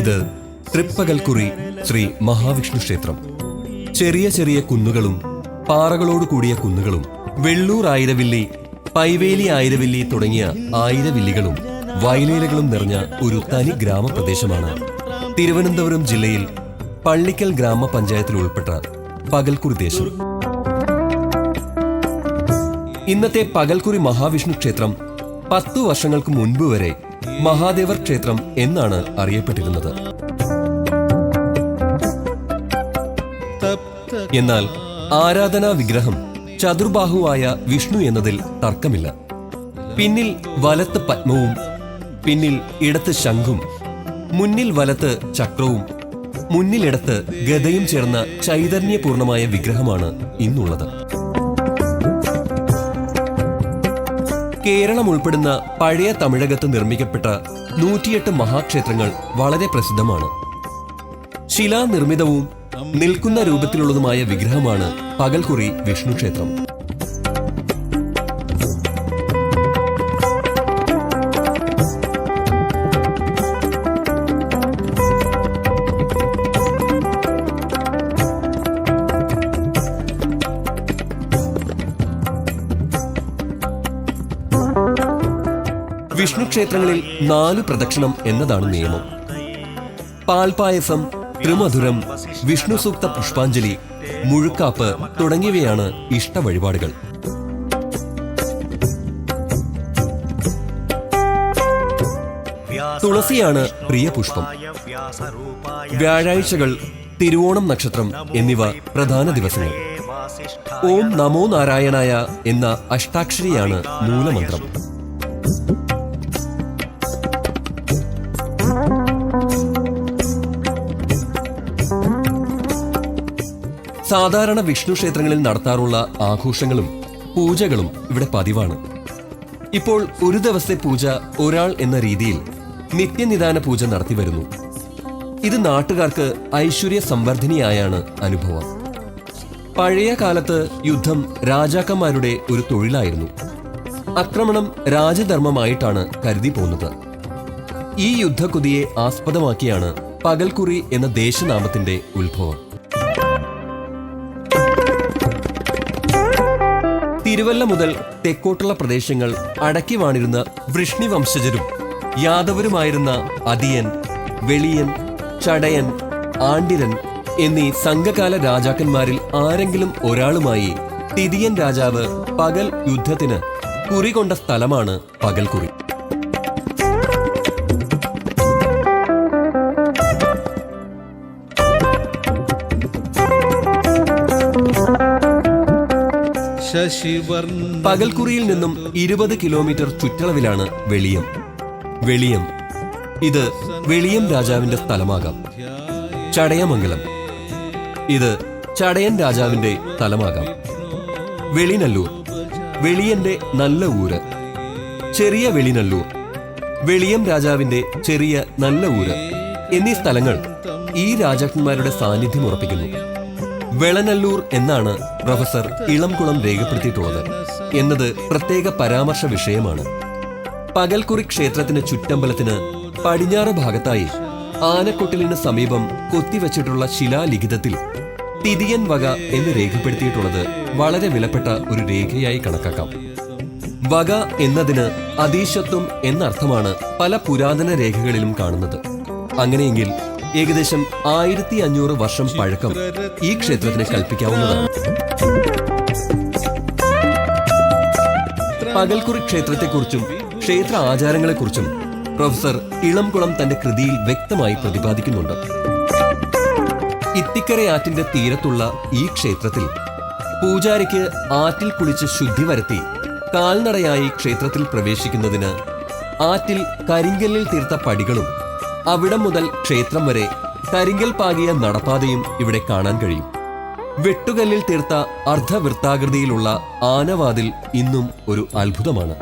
ഇത് തൃപ്പകൽക്കുറി ശ്രീ മഹാവിഷ്ണു ക്ഷേത്രം. ചെറിയ ചെറിയ കുന്നുകളും പാറകളോട് കൂടിയ കുന്നുകളും വെള്ളൂർ ആയിരവില്ലി, പൈവേലി ആയിരവില്ലി തുടങ്ങിയ ആയിരവില്ലികളും വയലേലകളും നിറഞ്ഞ ഒരു തനി ഗ്രാമപ്രദേശമാണ് തിരുവനന്തപുരം ജില്ലയിൽ പള്ളിക്കൽ ഗ്രാമപഞ്ചായത്തിൽ ഉൾപ്പെട്ട പകൽക്കുറി ദേശം. ഇന്നത്തെ പകൽക്കുറി മഹാവിഷ്ണു ക്ഷേത്രം 10 വർഷങ്ങൾക്ക് മുൻപ് വരെ മഹാദേവർ ക്ഷേത്രം എന്നാണ് അറിയപ്പെട്ടിരുന്നത്. എന്നാൽ ആരാധനാ വിഗ്രഹം ചതുർബാഹുവായ വിഷ്ണു എന്നതിൽ തർക്കമില്ല. പിന്നിൽ വലത്ത് പത്മവും പിന്നിൽ ഇടത്ത് ശംഖും മുന്നിൽ വലത്ത് ചക്രവും മുന്നിലിടത്ത് ഗദയും ചേർന്ന ചൈതന്യപൂർണമായ വിഗ്രഹമാണ് ഇന്നുള്ളത്. കേരളം ഉൾപ്പെടുന്ന പഴയ തമിഴകത്ത് നിർമ്മിക്കപ്പെട്ട 108 മഹാക്ഷേത്രങ്ങൾ വളരെ പ്രസിദ്ധമാണ്. ശിലാനിർമ്മിതവും നിൽക്കുന്ന രൂപത്തിലുള്ളതുമായ വിഗ്രഹമാണ് പകൽക്കുറി വിഷ്ണു ക്ഷേത്രം. വിഷ്ണു ക്ഷേത്രങ്ങളിൽ 4 പ്രദക്ഷിണം എന്നതാണ് നിയമം. പാൽപായസം, ത്രിമധുരം, വിഷ്ണു സൂക്ത പുഷ്പാഞ്ജലി, മുഴുക്കാപ്പ് തുടങ്ങിയവയാണ് ഇഷ്ടവഴിപാടുകൾ. തുളസിയാണ് പ്രിയ പുഷ്പം. വ്യാഴാഴ്ചകൾ, തിരുവോണം നക്ഷത്രം എന്നിവ പ്രധാന ദിവസങ്ങൾ. ഓം നമോ നാരായണായ എന്ന അഷ്ടാക്ഷരിയാണ് മൂലമന്ത്രം. സാധാരണ വിഷ്ണു ക്ഷേത്രങ്ങളിൽ നടത്താറുള്ള ആഘോഷങ്ങളും പൂജകളും ഇവിടെ പതിവാണ്. ഇപ്പോൾ ഒരു ദിവസത്തെ പൂജ ഒരാൾ എന്ന രീതിയിൽ നിത്യനിദാന പൂജ നടത്തിവരുന്നു. ഇത് നാട്ടുകാർക്ക് ഐശ്വര്യ സംവർദ്ധിനിയായാണ് അനുഭവം. പഴയ കാലത്ത് യുദ്ധം രാജാക്കന്മാരുടെ ഒരു തൊഴിലായിരുന്നു. ആക്രമണം രാജധർമ്മമായിട്ടാണ് കരുതി പോന്നത്. ഈ യുദ്ധക്കുതിയെ ആസ്പദമാക്കിയാണ് പകൽക്കുറി എന്ന ദേശനാമത്തിന്റെ ഉത്ഭവം. തിരുവല്ല മുതൽ തെക്കോട്ടുള്ള പ്രദേശങ്ങൾ അടക്കി വാണിരുന്ന വൃഷ്ണി വംശജരും യാദവരുമായിരുന്ന അതിയൻ, വെളിയൻ, ചടയൻ, ആണ്ടിരൻ എന്നീ സംഘകാല രാജാക്കന്മാരിൽ ആരെങ്കിലും ഒരാളുമായി തിതിയൻ രാജാവ് പകൽ യുദ്ധത്തിന് കുറികൊണ്ട സ്ഥലമാണ് പകൽക്കുറി. പകൽക്കുറിയിൽ നിന്നും 20 കിലോമീറ്റർ ചുറ്റളവിലാണ് വെളിയം. വെളിയം ഇത് വെളിയം രാജാവിന്റെ സ്ഥലമാകാം. ചടയമംഗലം ഇത് ചടയൻ രാജാവിന്റെ സ്ഥലമാകാം. വെളിനല്ലൂർ വെളിയന്റെ നല്ല ഊര്. ചെറിയ വെളിനല്ലൂർ വെളിയം രാജാവിന്റെ ചെറിയ നല്ല ഊര് എന്നീ സ്ഥലങ്ങൾ ഈ രാജാക്കന്മാരുടെ സാന്നിധ്യം ഉറപ്പിക്കുന്നു. വെളനല്ലൂർ എന്നാണ് പ്രൊഫസർ ഇളംകുളം രേഖപ്പെടുത്തിയിട്ടുള്ളത് എന്നത് പ്രത്യേക പരാമർശ വിഷയമാണ്. പകൽക്കുറി ക്ഷേത്രത്തിന് ചുറ്റമ്പലത്തിന് പടിഞ്ഞാറ് ഭാഗത്തായി ആനക്കൊട്ടിലിന് സമീപം കൊത്തിവച്ചിട്ടുള്ള ശിലാലിഖിതത്തിൽ തിതിയൻ വക എന്ന് രേഖപ്പെടുത്തിയിട്ടുള്ളത് വളരെ വിലപ്പെട്ട ഒരു രേഖയായി കണക്കാക്കാം. വക എന്നതിന് അതീശത്വം എന്നർത്ഥമാണ് പല പുരാതന രേഖകളിലും കാണുന്നത്. അങ്ങനെയെങ്കിൽ ഏകദേശം 1500 വർഷം പഴക്കം ഈ ക്ഷേത്രത്തിന് കൽപ്പിക്കാവുന്നതാണ്. പകൽക്കുറി ക്ഷേത്രത്തെക്കുറിച്ചും ക്ഷേത്ര ആചാരങ്ങളെക്കുറിച്ചും പ്രൊഫസർ ഇളംകുളം തന്റെ കൃതിയിൽ വ്യക്തമായി പ്രതിപാദിക്കുന്നുണ്ട്. ഇത്തിക്കരയാറ്റിന്റെ തീരത്തുള്ള ഈ ക്ഷേത്രത്തിൽ പൂജാരിക്ക് ആറ്റിൽ കുളിച്ച് ശുദ്ധി വരുത്തി കാൽനടയായി ക്ഷേത്രത്തിൽ പ്രവേശിക്കുന്നതിന് ആറ്റിൽ കരിങ്കല്ലിൽ തീർത്ത പടികളും അവിടം മുതൽ ക്ഷേത്രം വരെ കരിങ്കൽ പാകിയ നടപ്പാതയും ഇവിടെ കാണാൻ കഴിയും. വെട്ടുകല്ലിൽ തീർത്ത അർദ്ധവൃത്താകൃതിയിലുള്ള ആനവാതിൽ ഇന്നും ഒരു അത്ഭുതമാണ്.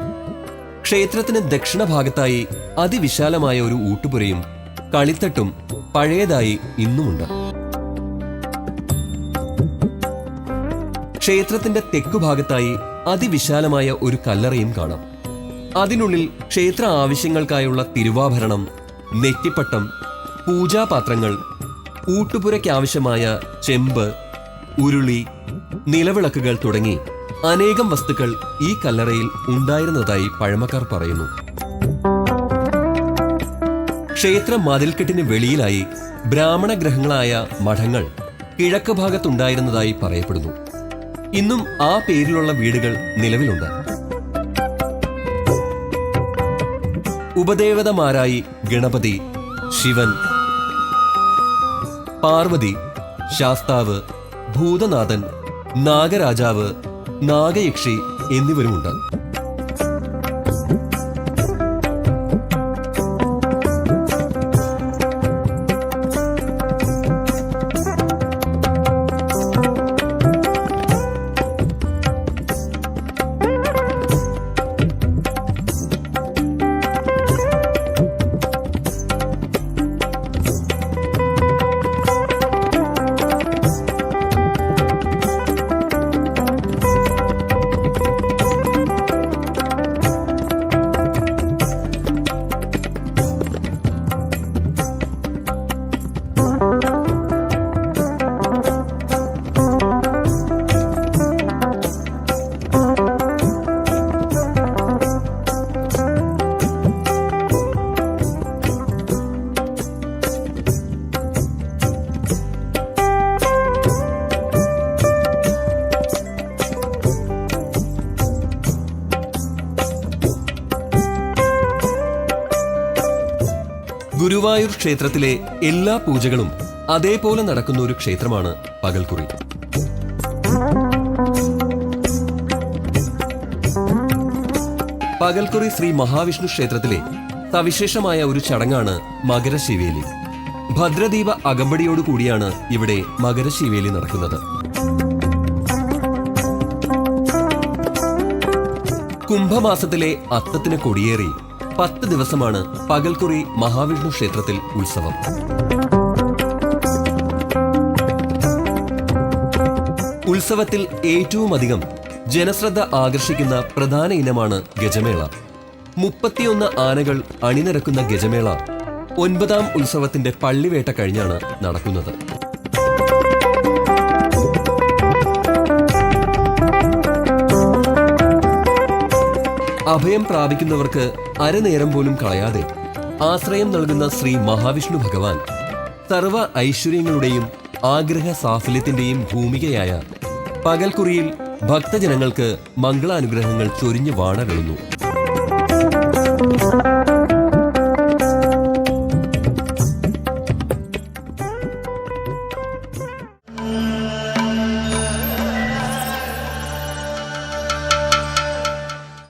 ക്ഷേത്രത്തിന് ദക്ഷിണഭാഗത്തായി അതിവിശാലമായ ഒരു ഊട്ടുപുരയും കളിത്തട്ടും പഴയതായി ഇന്നുമുണ്ട്. ക്ഷേത്രത്തിന്റെ തെക്കുഭാഗത്തായി അതിവിശാലമായ ഒരു കല്ലറയും കാണാം. അതിനുള്ളിൽ ക്ഷേത്ര ആവശ്യങ്ങൾക്കായുള്ള തിരുവാഭരണം, നെറ്റിപ്പട്ടം, പൂജാപാത്രങ്ങൾ, ഊട്ടുപുരയ്ക്കാവശ്യമായ ചെമ്പ്, ഉരുളി, നിലവിളക്കുകൾ തുടങ്ങി അനേകം വസ്തുക്കൾ ഈ കല്ലറയിൽ ഉണ്ടായിരുന്നതായി പഴമക്കാർ പറയുന്നു. ക്ഷേത്ര മതിൽക്കെട്ടിന് വെളിയിലായി ബ്രാഹ്മണ ഗ്രഹങ്ങളായ മഠങ്ങൾ കിഴക്ക് ഭാഗത്തുണ്ടായിരുന്നതായി പറയപ്പെടുന്നു. ഇന്നും ആ പേരിലുള്ള വീടുകൾ നിലവിലുണ്ട്. ഉപദേവതമാരായി ഗണപതി, ശിവൻ, പാർവതി, ശാസ്താവ്, ഭൂതനാഥൻ, നാഗരാജാവ്, നാഗയക്ഷി എന്നിവരുമുണ്ട്. ഗുരുവായൂർ ക്ഷേത്രത്തിലെ എല്ലാ പൂജകളും അതേപോലെ നടക്കുന്ന ഒരു ക്ഷേത്രമാണ് പകൽക്കുറി. പകൽക്കുറി ശ്രീ മഹാവിഷ്ണു ക്ഷേത്രത്തിലെ സവിശേഷമായ ഒരു ചടങ്ങാണ് മകരശിവേലി. ഭദ്രദീപ അകമ്പടിയോടുകൂടിയാണ് ഇവിടെ മകരശിവേലി നടക്കുന്നത്. കുംഭമാസത്തിലെ അത്തത്തിന് കൊടിയേറി 10 ദിവസമാണ് പകൽക്കുറി മഹാവിഷ്ണു ക്ഷേത്രത്തിൽ ഉത്സവം. ഉത്സവത്തിൽ ഏറ്റവുമധികം ജനശ്രദ്ധ ആകർഷിക്കുന്ന പ്രധാന ഇനമാണ് ഗജമേള. 31 ആനകൾ അണിനിരക്കുന്ന ഗജമേള 9ാം ഉത്സവത്തിന്റെ പള്ളിവേട്ട കഴിഞ്ഞാണ് നടക്കുന്നത്. അഭയം പ്രാപിക്കുന്നവർക്ക് അരനേരം പോലും കളയാതെ ആശ്രയം നൽകുന്ന ശ്രീ മഹാവിഷ്ണു ഭഗവാൻ സർവ ഐശ്വര്യങ്ങളുടെയും ആഗ്രഹ സാഫല്യത്തിന്റെയും ഭൂമികയായ പകൽക്കുറിയിൽ ഭക്തജനങ്ങൾക്ക് മംഗളാനുഗ്രഹങ്ങൾ ചൊരിഞ്ഞു വാണരുളുന്നു.